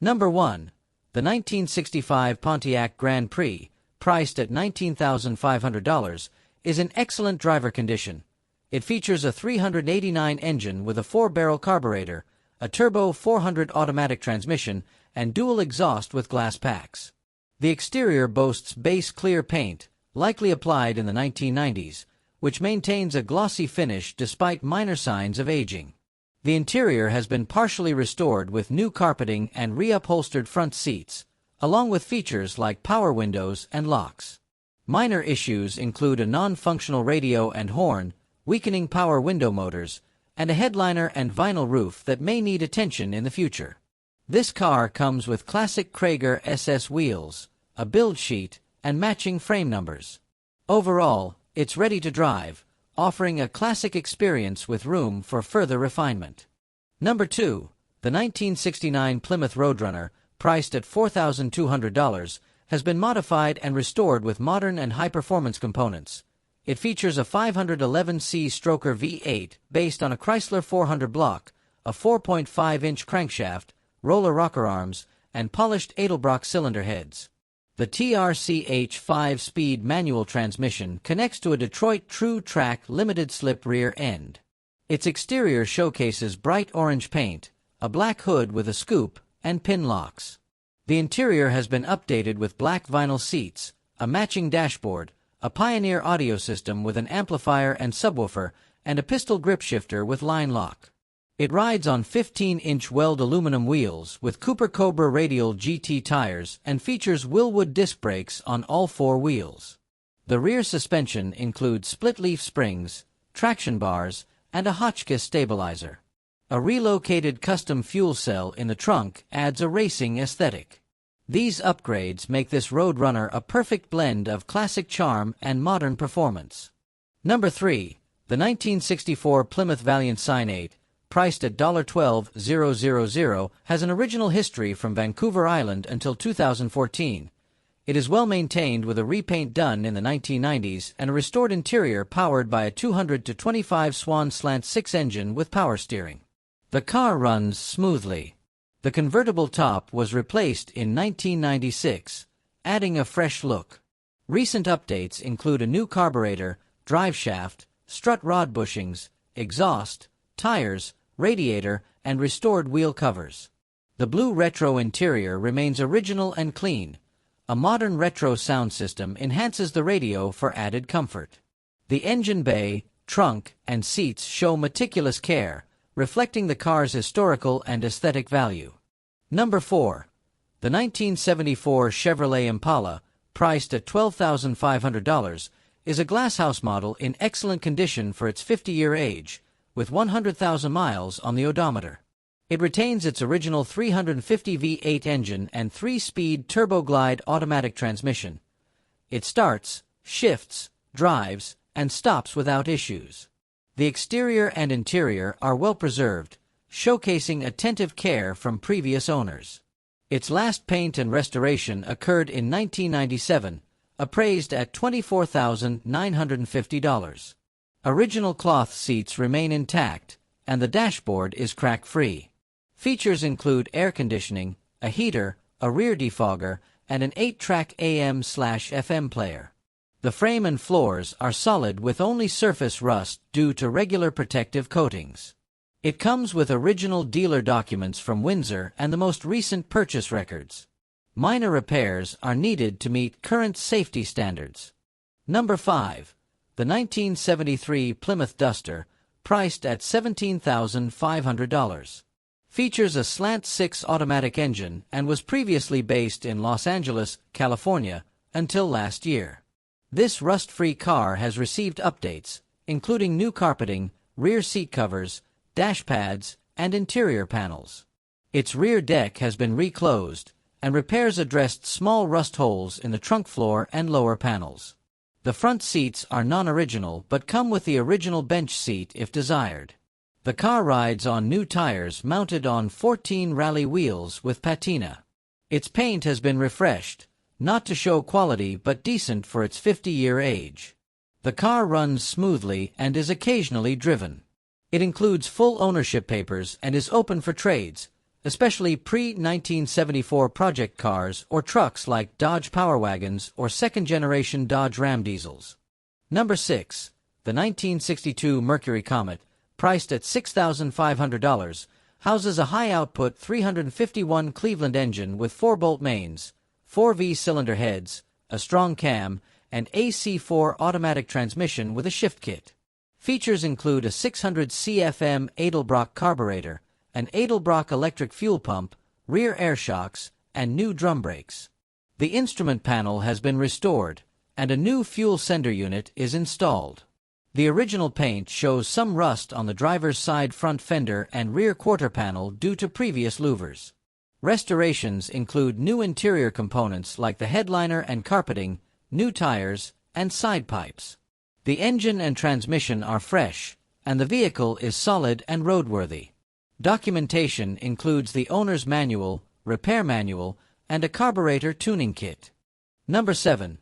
Number 1. The 1965 Pontiac Grand Prix, priced at $19,500, is in excellent driver condition. It features a 389 engine with a 4-barrel carburetor, a turbo 400 automatic transmission, and dual exhaust with glass packs. The exterior boasts base clear paint, likely applied in the 1990s, which maintains a glossy finish despite minor signs of aging. The interior has been partially restored with new carpeting and reupholstered front seats, along with features like power windows and locks. Minor issues include a non-functional radio and horn, weakening power window motors, and a headliner and vinyl roof that may need attention in the future. This car comes with classic Krager SS wheels, a build sheet, and matching frame numbers. Overall, it's ready to drive, offering a classic experience with room for further refinement. Number 2. The 1969 Plymouth Roadrunner, priced at $4,200, has been modified and restored with modern and high-performance components. It features a 511c stroker V8 based on a Chrysler 400 block, a 4.5-inch crankshaft, roller rocker arms, and polished Edelbrock cylinder heads. The TRCH 5-speed manual transmission connects to a Detroit True Track limited-slip rear end. Its exterior showcases bright orange paint, a black hood with a scoop, and pin locks. The interior has been updated with black vinyl seats, a matching dashboard, a Pioneer audio system with an amplifier and subwoofer, and a pistol grip shifter with line lock. It rides on 15-inch Weld aluminum wheels with Cooper Cobra radial GT tires and features Willwood disc brakes on all 4 wheels. The rear suspension includes split-leaf springs, traction bars, and a Hotchkiss stabilizer. A relocated custom fuel cell in the trunk adds a racing aesthetic. These upgrades make this Roadrunner a perfect blend of classic charm and modern performance. Number 3. The 1964 Plymouth Valiant Cynate, priced at $12,000, has an original history from Vancouver Island until 2014. It is well maintained with a repaint done in the 1990s and a restored interior powered by a 200-25 Swan Slant 6 engine with power steering. The car runs smoothly. The convertible top was replaced in 1996, adding a fresh look. Recent updates include a new carburetor, drive shaft, strut rod bushings, exhaust, tires, radiator, and restored wheel covers. The blue retro interior remains original and clean. A modern retro sound system enhances the radio for added comfort. The engine bay, trunk, and seats show meticulous care, reflecting the car's historical and aesthetic value. Number 4. The 1974 Chevrolet Impala, priced at $12,500, is a glasshouse model in excellent condition for its 50-year age, with 100,000 miles on the odometer. It retains its original 350 V8 engine and 3-speed turbo-glide automatic transmission. It starts, shifts, drives, and stops without issues. The exterior and interior are well preserved, showcasing attentive care from previous owners. Its last paint and restoration occurred in 1997, appraised at $24,950. Original cloth seats remain intact, and the dashboard is crack-free. Features include air conditioning, a heater, a rear defogger, and an 8-track AM/FM player. The frame and floors are solid with only surface rust due to regular protective coatings. It comes with original dealer documents from Windsor and the most recent purchase records. Minor repairs are needed to meet current safety standards. Number 5. The 1973 Plymouth Duster, priced at $17,500. Features a slant 6 automatic engine and was previously based in Los Angeles, California, until last year. This rust-free car has received updates, including new carpeting, rear seat covers, dash pads, and interior panels. Its rear deck has been reclosed, and repairs addressed small rust holes in the trunk floor and lower panels. The front seats are non-original but come with the original bench seat if desired. The car rides on new tires mounted on 14 rally wheels with patina. Its paint has been refreshed, not to show quality but decent for its 50-year age. The car runs smoothly and is occasionally driven. It includes full ownership papers and is open for trades, especially pre-1974 project cars or trucks like Dodge Power Wagons or second-generation Dodge Ram diesels. Number 6. The 1962 Mercury Comet, priced at $6,500, houses a high-output 351 Cleveland engine with 4-bolt mains, 4 V-cylinder heads, a strong cam, and AC4 automatic transmission with a shift kit. Features include a 600 CFM Edelbrock carburetor, an Edelbrock electric fuel pump, rear air shocks, and new drum brakes. The instrument panel has been restored, and a new fuel sender unit is installed. The original paint shows some rust on the driver's side front fender and rear quarter panel due to previous louvers. Restorations include new interior components like the headliner and carpeting, new tires, and side pipes. The engine and transmission are fresh, and the vehicle is solid and roadworthy. Documentation includes the owner's manual, repair manual, and a carburetor tuning kit. Number 7.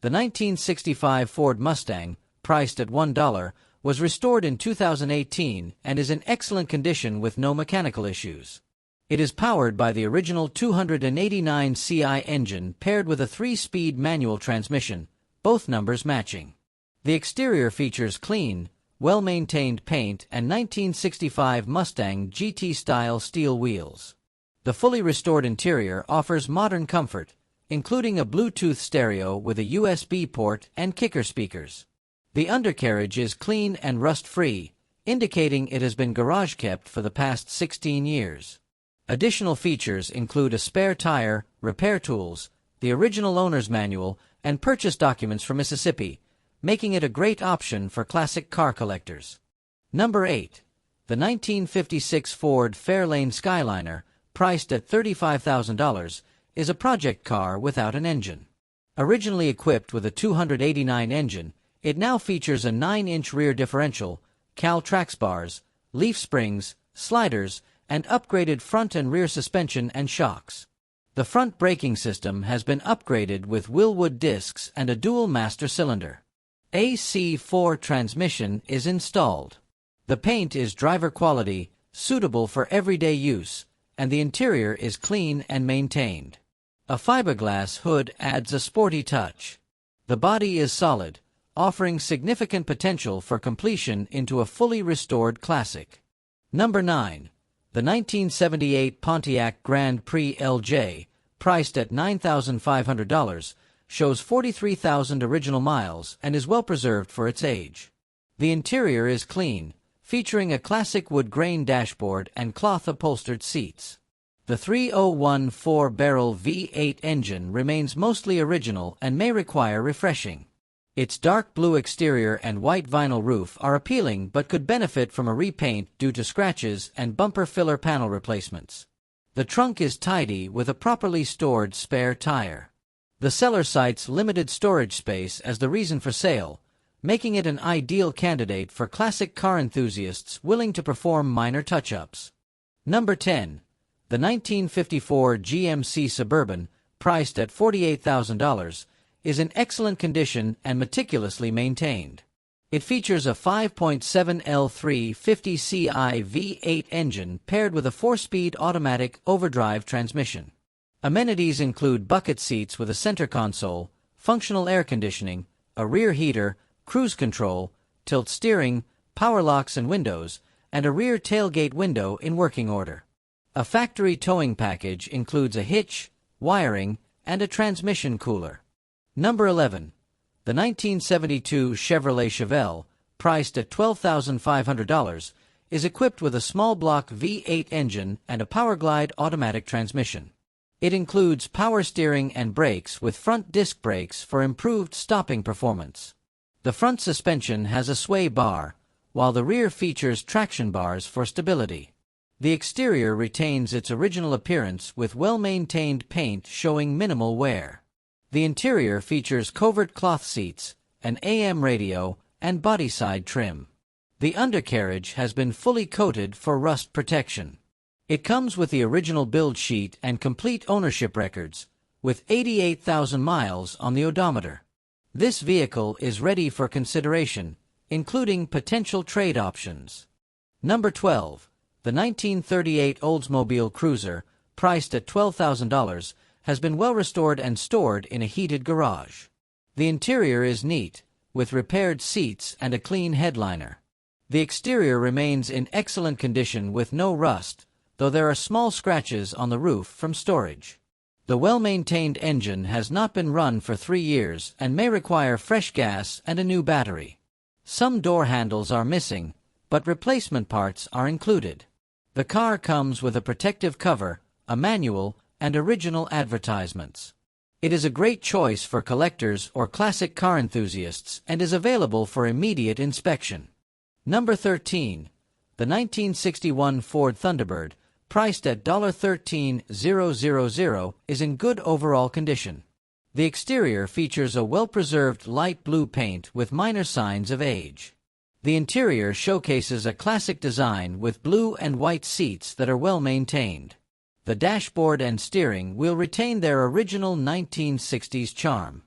The 1965 Ford Mustang, priced at $1, was restored in 2018 and is in excellent condition with no mechanical issues. It is powered by the original 289 CI engine paired with a 3-speed manual transmission, both numbers matching. The exterior features clean, well-maintained paint and 1965 Mustang GT-style steel wheels. The fully restored interior offers modern comfort, including a Bluetooth stereo with a USB port and kicker speakers. The undercarriage is clean and rust-free, indicating it has been garage-kept for the past 16 years. Additional features include a spare tire, repair tools, the original owner's manual, and purchase documents from Mississippi, making it a great option for classic car collectors. Number 8. The 1956 Ford Fairlane Skyliner, priced at $35,000, is a project car without an engine. Originally equipped with a 289 engine, it now features a 9-inch rear differential, Cal Trax bars, leaf springs, sliders, and upgraded front and rear suspension and shocks. The front braking system has been upgraded with Willwood discs and a dual master cylinder. AC4 transmission is installed. The paint is driver quality, suitable for everyday use, and the interior is clean and maintained. A fiberglass hood adds a sporty touch. The body is solid, offering significant potential for completion into a fully restored classic. Number 9. The 1978 Pontiac Grand Prix LJ, priced at $9,500, shows 43,000 original miles and is well preserved for its age. The interior is clean, featuring a classic wood grain dashboard and cloth-upholstered seats. The 301 4-barrel V8 engine remains mostly original and may require refreshing. Its dark blue exterior and white vinyl roof are appealing but could benefit from a repaint due to scratches and bumper filler panel replacements. The trunk is tidy with a properly stored spare tire. The seller cites limited storage space as the reason for sale, making it an ideal candidate for classic car enthusiasts willing to perform minor touch-ups. Number 10. The 1954 GMC Suburban, priced at $48,000, is in excellent condition and meticulously maintained. It features a 5.7 L350 CI V8 engine paired with a 4-speed automatic overdrive transmission. Amenities include bucket seats with a center console, functional air conditioning, a rear heater, cruise control, tilt steering, power locks and windows, and a rear tailgate window in working order. A factory towing package includes a hitch, wiring, and a transmission cooler. Number 11. The 1972 Chevrolet Chevelle, priced at $12,500, is equipped with a small block V8 engine and a Powerglide automatic transmission. It includes power steering and brakes with front disc brakes for improved stopping performance. The front suspension has a sway bar, while the rear features traction bars for stability. The exterior retains its original appearance with well-maintained paint showing minimal wear. The interior features covert cloth seats, an AM radio, and bodyside trim. The undercarriage has been fully coated for rust protection. It comes with the original build sheet and complete ownership records, with 88,000 miles on the odometer. This vehicle is ready for consideration, including potential trade options. Number 12. The 1938 Oldsmobile Cruiser, priced at $12,000, has been well restored and stored in a heated garage. The interior is neat, with repaired seats and a clean headliner. The exterior remains in excellent condition with no rust, though there are small scratches on the roof from storage. The well-maintained engine has not been run for 3 years and may require fresh gas and a new battery. Some door handles are missing, but replacement parts are included. The car comes with a protective cover, a manual, and original advertisements. It is a great choice for collectors or classic car enthusiasts and is available for immediate inspection. Number 13. The 1961 Ford Thunderbird, priced at $13,000, is in good overall condition. The exterior features a well-preserved light blue paint with minor signs of age. The interior showcases a classic design with blue and white seats that are well maintained. The dashboard and steering wheel retain their original 1960s charm.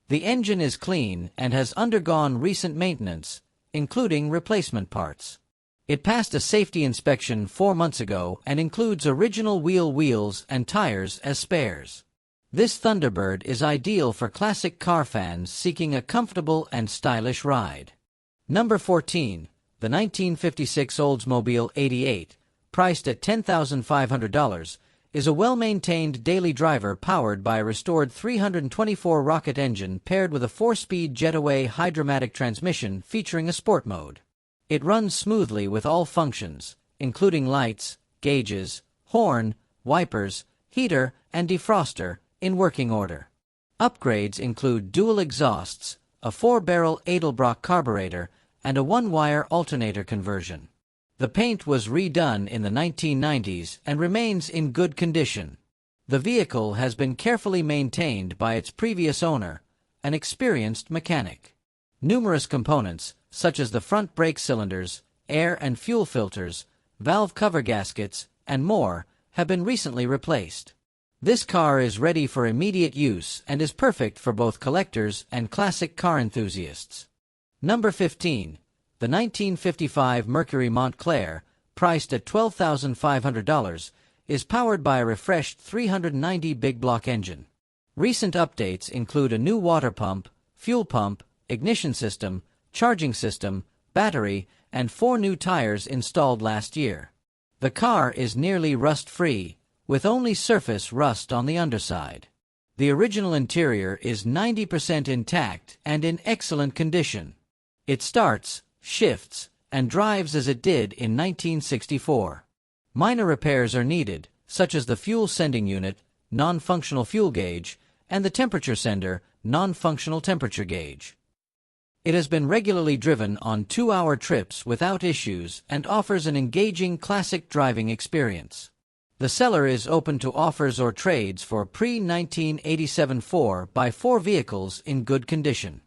The engine is clean and has undergone recent maintenance, including replacement parts. It passed a safety inspection 4 months ago and includes original wheels and tires as spares. This Thunderbird is ideal for classic car fans seeking a comfortable and stylish ride. Number 14. The 1956 Oldsmobile 88, priced at $10,500, is a well-maintained daily driver powered by a restored 324 rocket engine paired with a 4-speed Jetaway hydromatic transmission featuring a sport mode. It runs smoothly with all functions, including lights, gauges, horn, wipers, heater, and defroster, in working order. Upgrades include dual exhausts, a 4-barrel Edelbrock carburetor, and a 1-wire alternator conversion. The paint was redone in the 1990s and remains in good condition. The vehicle has been carefully maintained by its previous owner, an experienced mechanic. Numerous components, such as the front brake cylinders, air and fuel filters, valve cover gaskets, and more, have been recently replaced. This car is ready for immediate use and is perfect for both collectors and classic car enthusiasts. Number 15. The 1955 Mercury Montclair, priced at $12,500, is powered by a refreshed 390 big block engine. Recent updates include a new water pump, fuel pump, ignition system, charging system, battery, and 4 new tires installed last year. The car is nearly rust-free, with only surface rust on the underside. The original interior is 90% intact and in excellent condition. It starts, shifts, and drives as it did in 1964. Minor repairs are needed, such as the fuel sending unit, non-functional fuel gauge, and the temperature sender, non-functional temperature gauge. It has been regularly driven on 2-hour trips without issues and offers an engaging classic driving experience. The seller is open to offers or trades for pre-1987 4x4 vehicles in good condition.